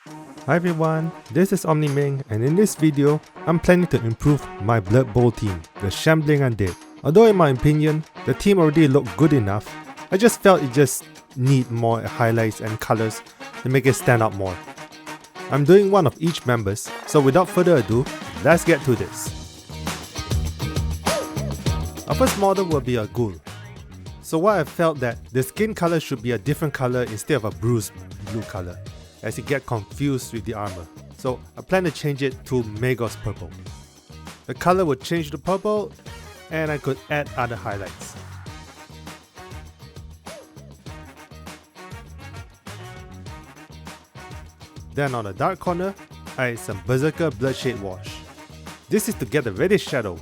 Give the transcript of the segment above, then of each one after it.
Hi everyone, this is OmniMing, and in this video, I'm planning to improve my Blood Bowl team, the Shambling Undead. Although in my opinion, the team already looked good enough, I just felt it just need more highlights and colors to make it stand out more. I'm doing one of each members, so without further ado, let's get to this. Our first model will be a Ghoul. So what I felt that the skin color should be a different color instead of a bruised blue color, as it get confused with the armor. So I plan to change it to Magos purple. The color would change to purple, and I could add other highlights. Then on the dark corner, I add some Berserker Bloodshade Wash. This is to get a reddish shadow,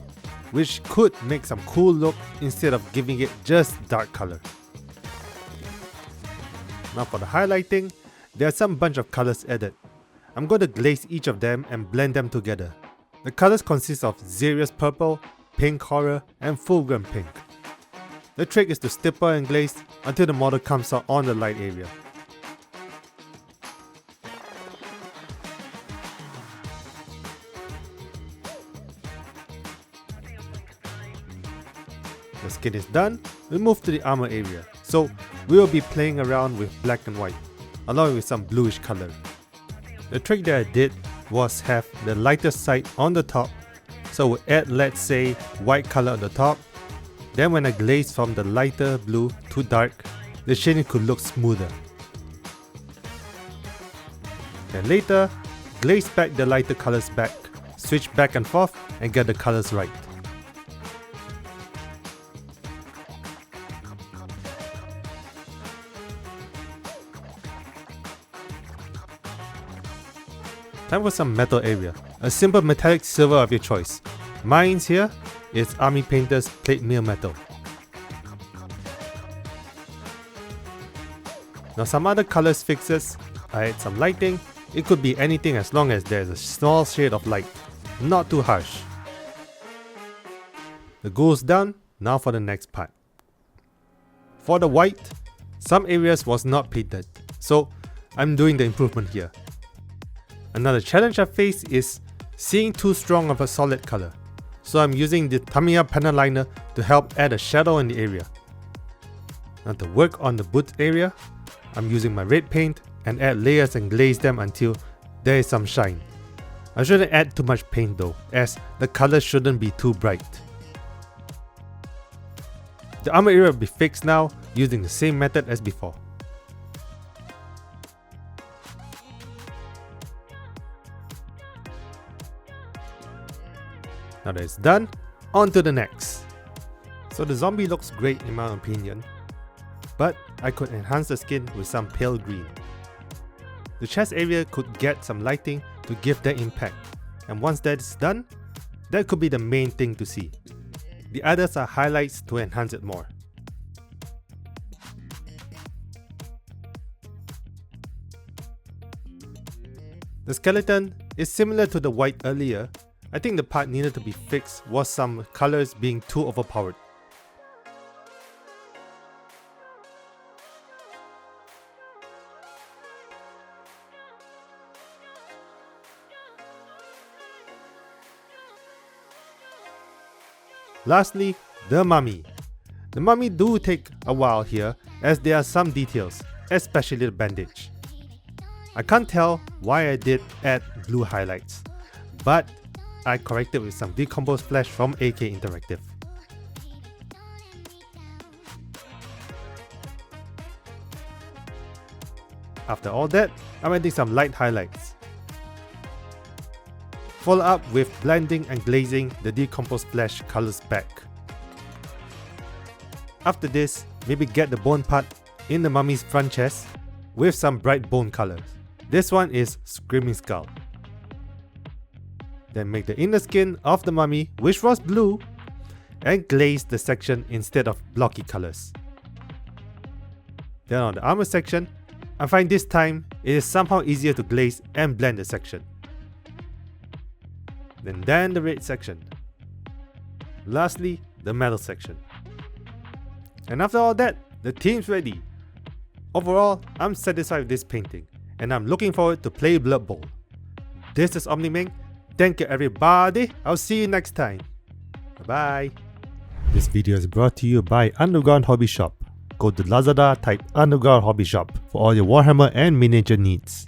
which could make some cool look instead of giving it just dark color. Now for the highlighting, there are some bunch of colors added. I'm going to glaze each of them and blend them together. The colors consist of Xerius Purple, Pink Horror, and Fulgrim Pink. The trick is to stipple and glaze until the model comes out on the light area. The skin is done, we move to the armor area. So we will be playing around with black and white, along with some bluish color. The trick that I did was have the lighter side on the top, so we'll add, let's say, white color on the top. Then when I glaze from the lighter blue to dark, the shading could look smoother. Then later, glaze back the lighter colors back, switch back and forth and get the colors right. Time for some metal area. A simple metallic silver of your choice. Mine's here is Army Painter's Plate Mill Metal. Now some other colors fixes, I add some lighting. It could be anything as long as there's a small shade of light, not too harsh. The Ghoul's done, now for the next part. For the white, some areas was not painted, so I'm doing the improvement here. Another challenge I face is seeing too strong of a solid color, so I'm using the Tamiya panel liner to help add a shadow in the area. Now to work on the boot area, I'm using my red paint and add layers and glaze them until there is some shine. I shouldn't add too much paint though, as the color shouldn't be too bright. The armor area will be fixed now using the same method as before. Now that it's done, on to the next. So the zombie looks great in my opinion, but I could enhance the skin with some pale green. The chest area could get some lighting to give that impact, and once that is done, that could be the main thing to see. The others are highlights to enhance it more. The skeleton is similar to the white earlier. I think the part needed to be fixed was some colors being too overpowered. Lastly, the mummy. The mummy do take a while here as there are some details, especially the bandage. I can't tell why I did add blue highlights, but I corrected with some decomposed flesh from AK Interactive. After all that, I'm adding some light highlights. Follow up with blending and glazing the decomposed flesh colors back. After this, maybe get the bone part in the mummy's front chest with some bright bone colors. This one is Screaming Skull. Then make the inner skin of the mummy, which was blue, and glaze the section instead of blocky colors. Then on the armor section, I find this time it is somehow easier to glaze and blend the section. Then the red section. Lastly, the metal section. And after all that, the team's ready. Overall, I'm satisfied with this painting, and I'm looking forward to play Blood Bowl. This is OmniMing. Thank you everybody. I'll see you next time. Bye bye. This video is brought to you by Underground Hobby Shop. Go to Lazada, type Underground Hobby Shop for all your Warhammer and miniature needs.